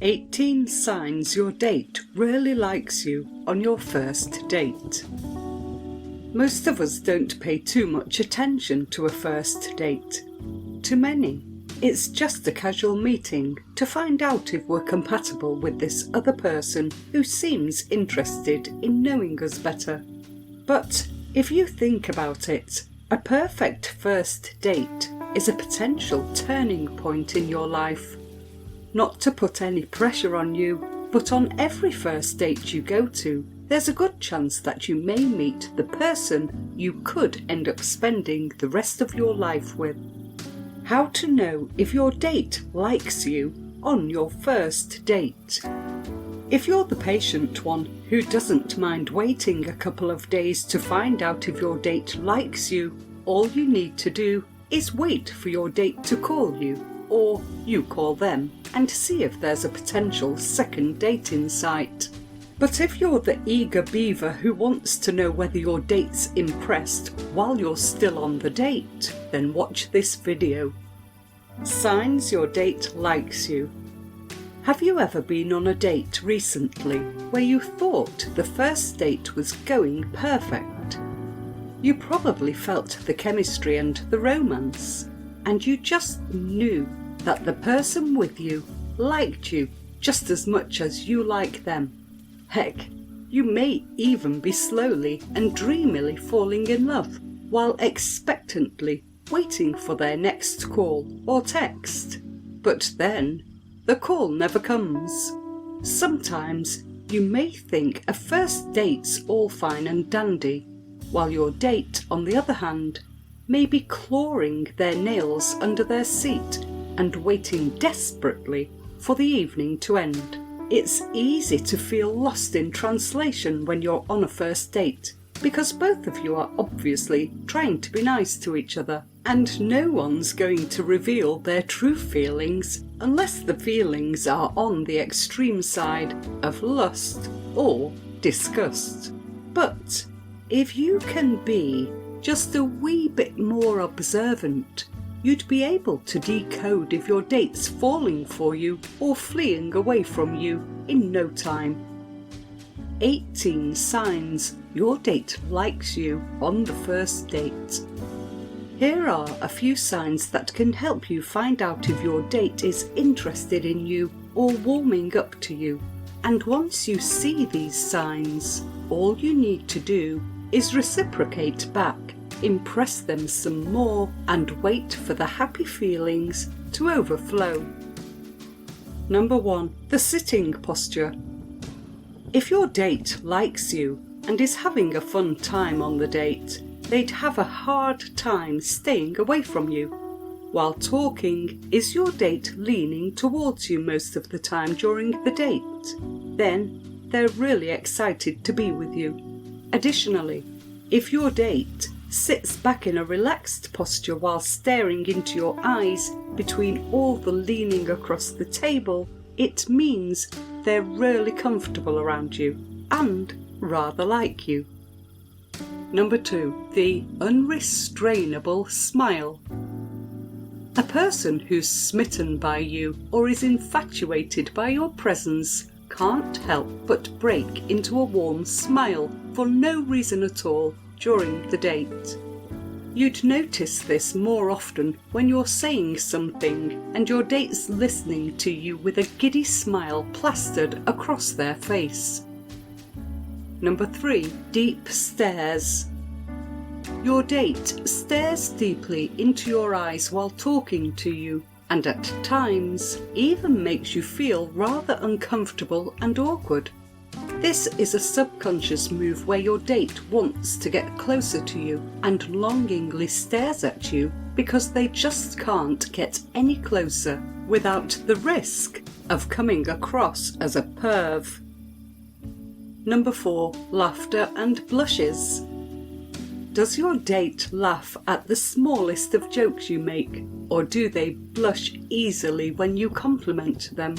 18 signs your date really likes you on your first date. Most of us don't pay too much attention to a first date. To many, it's just a casual meeting to find out if we're compatible with this other person who seems interested in knowing us better. But if you think about it, a perfect first date is a potential turning point in your life. Not to put any pressure on you, but on every first date you go to, there's a good chance that you may meet the person you could end up spending the rest of your life with. How to know if your date likes you on your first date. If you're the patient one who doesn't mind waiting a couple of days to find out if your date likes you, all you need to do is wait for your date to call you, or you call them, and see if there's a potential second date in sight. But if you're the eager beaver who wants to know whether your date's impressed while you're still on the date, then watch this video. Signs your date likes you. Have you ever been on a date recently where you thought the first date was going perfect? You probably felt the chemistry and the romance, and you just knew that the person with you liked you just as much as you like them. Heck, you may even be slowly and dreamily falling in love while expectantly waiting for their next call or text. But then, the call never comes. Sometimes you may think a first date's all fine and dandy, while your date, on the other hand, may be clawing their nails under their seat and waiting desperately for the evening to end. It's easy to feel lost in translation when you're on a first date, because both of you are obviously trying to be nice to each other, and no one's going to reveal their true feelings unless the feelings are on the extreme side of lust or disgust. But if you can be just a wee bit more observant, you'd be able to decode if your date's falling for you or fleeing away from you in no time. 18 signs your date likes you on the first date. Here are a few signs that can help you find out if your date is interested in you or warming up to you. And once you see these signs, all you need to do is reciprocate back, impress them some more, and wait for the happy feelings to overflow. Number 1. The sitting posture. If your date likes you and is having a fun time on the date, they'd have a hard time staying away from you. While talking, is your date leaning towards you most of the time during the date? Then they're really excited to be with you. Additionally, if your date sits back in a relaxed posture while staring into your eyes between all the leaning across the table, it means they're really comfortable around you and rather like you. Number 2. The unrestrainable smile. A person who's smitten by you or is infatuated by your presence can't help but break into a warm smile for no reason at all during the date. You'd notice this more often when you're saying something and your date's listening to you with a giddy smile plastered across their face. Number 3. Deep stares. Your date stares deeply into your eyes while talking to you, and at times even makes you feel rather uncomfortable and awkward. This is a subconscious move where your date wants to get closer to you and longingly stares at you because they just can't get any closer without the risk of coming across as a perv. Number 4. Laughter and blushes. Does your date laugh at the smallest of jokes you make, or do they blush easily when you compliment them?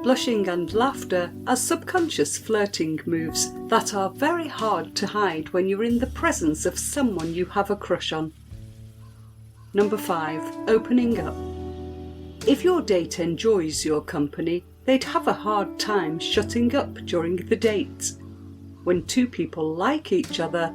Blushing and laughter are subconscious flirting moves that are very hard to hide when you're in the presence of someone you have a crush on. Number 5. Opening up. If your date enjoys your company, they'd have a hard time shutting up during the date. When two people like each other,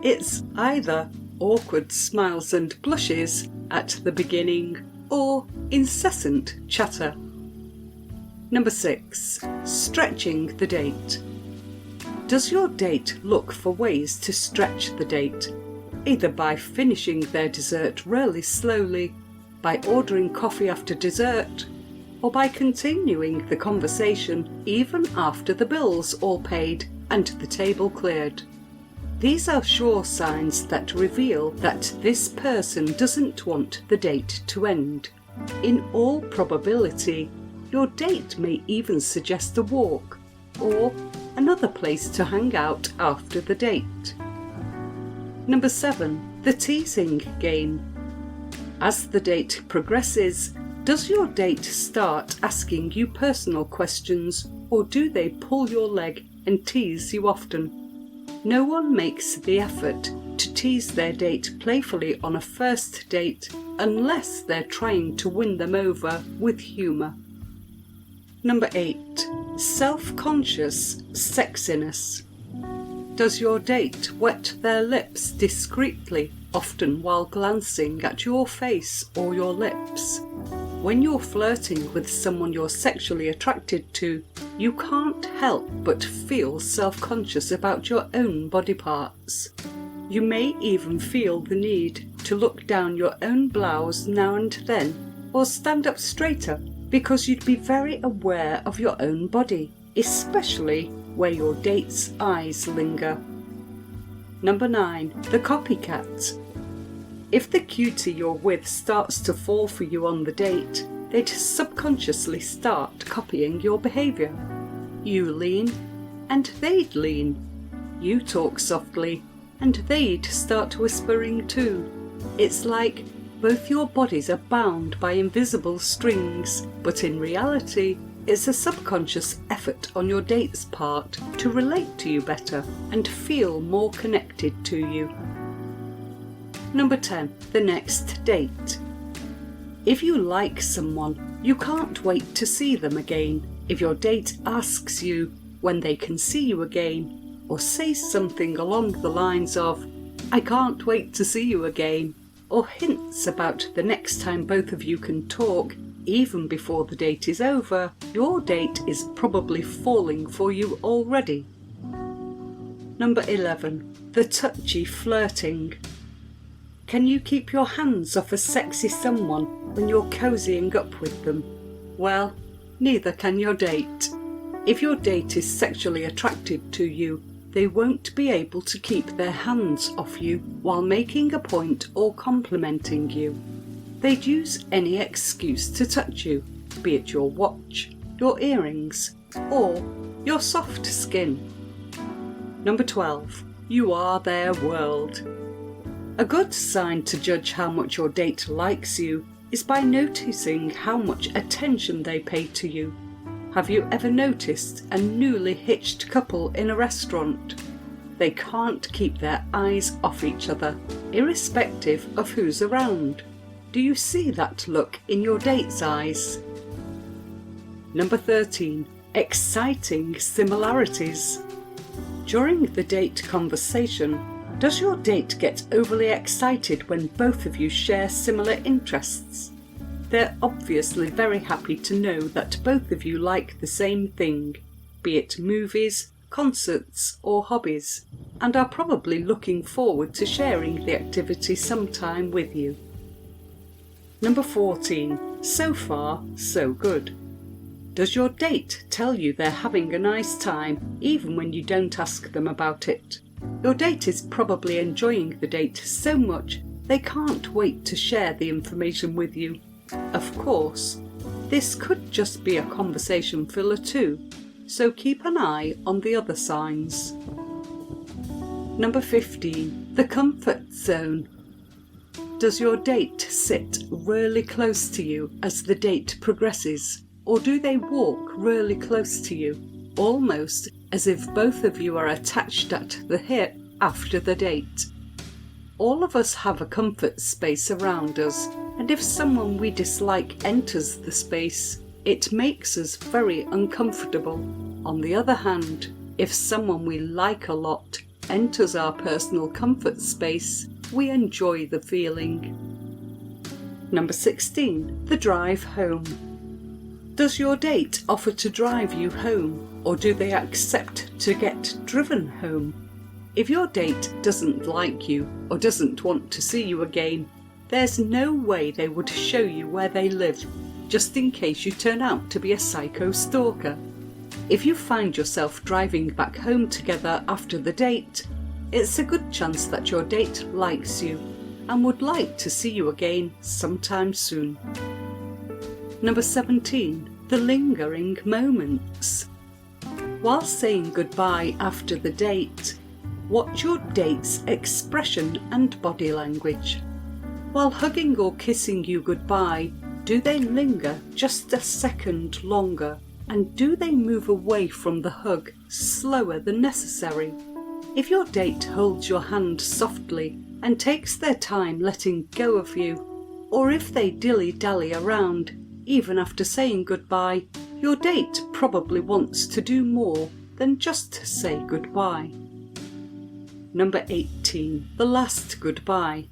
it's either awkward smiles and blushes at the beginning or incessant chatter. Number 6. Stretching the date. Does your date look for ways to stretch the date, either by finishing their dessert really slowly, by ordering coffee after dessert, or by continuing the conversation even after the bill's all paid and the table cleared? These are sure signs that reveal that this person doesn't want the date to end. In all probability, your date may even suggest a walk or another place to hang out after the date. Number 7. The teasing game. As the date progresses, does your date start asking you personal questions, or do they pull your leg and tease you often? No one makes the effort to tease their date playfully on a first date unless they're trying to win them over with humour. Number 8. Self-conscious sexiness. Does your date wet their lips discreetly, often while glancing at your face or your lips? When you're flirting with someone you're sexually attracted to, you can't help but feel self-conscious about your own body parts. You may even feel the need to look down your own blouse now and then, or stand up straighter, because you'd be very aware of your own body, especially where your date's eyes linger. Number 9. The copycat. If the cutie you're with starts to fall for you on the date, they'd subconsciously start copying your behaviour. You lean, and they'd lean. You talk softly, and they'd start whispering too. It's like both your bodies are bound by invisible strings, but in reality, it's a subconscious effort on your date's part to relate to you better and feel more connected to you. Number 10. The next date. If you like someone, you can't wait to see them again. If your date asks you when they can see you again, or says something along the lines of, "I can't wait to see you again," or hints about the next time both of you can talk, even before the date is over, your date is probably falling for you already. Number 11. The touchy flirting. Can you keep your hands off a sexy someone when you're cozying up with them? Well, neither can your date. If your date is sexually attracted to you, they won't be able to keep their hands off you while making a point or complimenting you. They'd use any excuse to touch you, be it your watch, your earrings, or your soft skin. Number 12. You are their world. A good sign to judge how much your date likes you is by noticing how much attention they pay to you. Have you ever noticed a newly hitched couple in a restaurant? They can't keep their eyes off each other, irrespective of who's around. Do you see that look in your date's eyes? Number 13. Exciting similarities. During the date conversation, does your date get overly excited when both of you share similar interests? They're obviously very happy to know that both of you like the same thing, be it movies, concerts or hobbies, and are probably looking forward to sharing the activity sometime with you. Number 14. So far, so good. Does your date tell you they're having a nice time even when you don't ask them about it? Your date is probably enjoying the date so much they can't wait to share the information with you. Of course, this could just be a conversation filler too, so keep an eye on the other signs. Number 15. The comfort zone. Does your date sit really close to you as the date progresses, or do they walk really close to you, almost as if both of you are attached at the hip after the date? All of us have a comfort space around us, and if someone we dislike enters the space, it makes us very uncomfortable. On the other hand, if someone we like a lot enters our personal comfort space, we enjoy the feeling. Number 16. The drive home. Does your date offer to drive you home, or do they accept to get driven home? If your date doesn't like you or doesn't want to see you again, there's no way they would show you where they live, just in case you turn out to be a psycho stalker. If you find yourself driving back home together after the date, it's a good chance that your date likes you and would like to see you again sometime soon. Number 17. The lingering moments. While saying goodbye after the date, watch your date's expression and body language. While hugging or kissing you goodbye, do they linger just a second longer? And do they move away from the hug slower than necessary? If your date holds your hand softly and takes their time letting go of you, or if they dilly-dally around, even after saying goodbye, your date probably wants to do more than just say goodbye. Number 18. The last goodbye.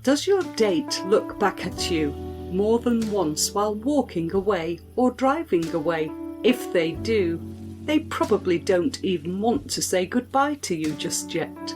Does your date look back at you more than once while walking away or driving away? If they do, they probably don't even want to say goodbye to you just yet.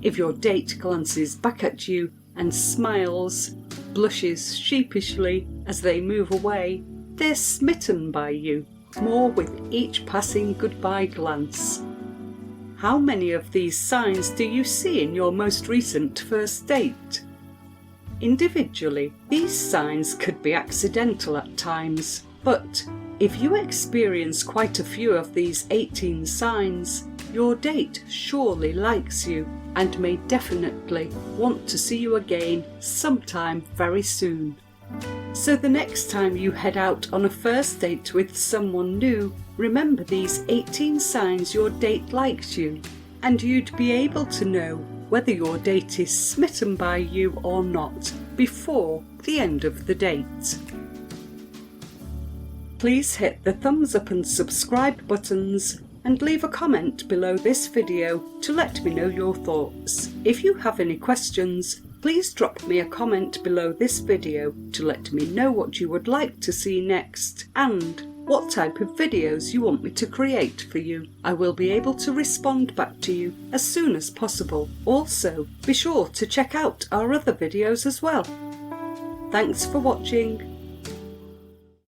If your date glances back at you and smiles, blushes sheepishly as they move away, they're smitten by you more with each passing goodbye glance. How many of these signs do you see in your most recent first date? Individually, these signs could be accidental at times, but if you experience quite a few of these 18 signs, your date surely likes you and may definitely want to see you again sometime very soon. So the next time you head out on a first date with someone new, remember these 18 signs your date likes you, and you'd be able to know whether your date is smitten by you or not before the end of the date. Please hit the thumbs up and subscribe buttons and leave a comment below this video to let me know your thoughts. If you have any questions, please drop me a comment below this video to let me know what you would like to see next and what type of videos you want me to create for you. I will be able to respond back to you as soon as possible. Also, be sure to check out our other videos as well. Thanks for watching.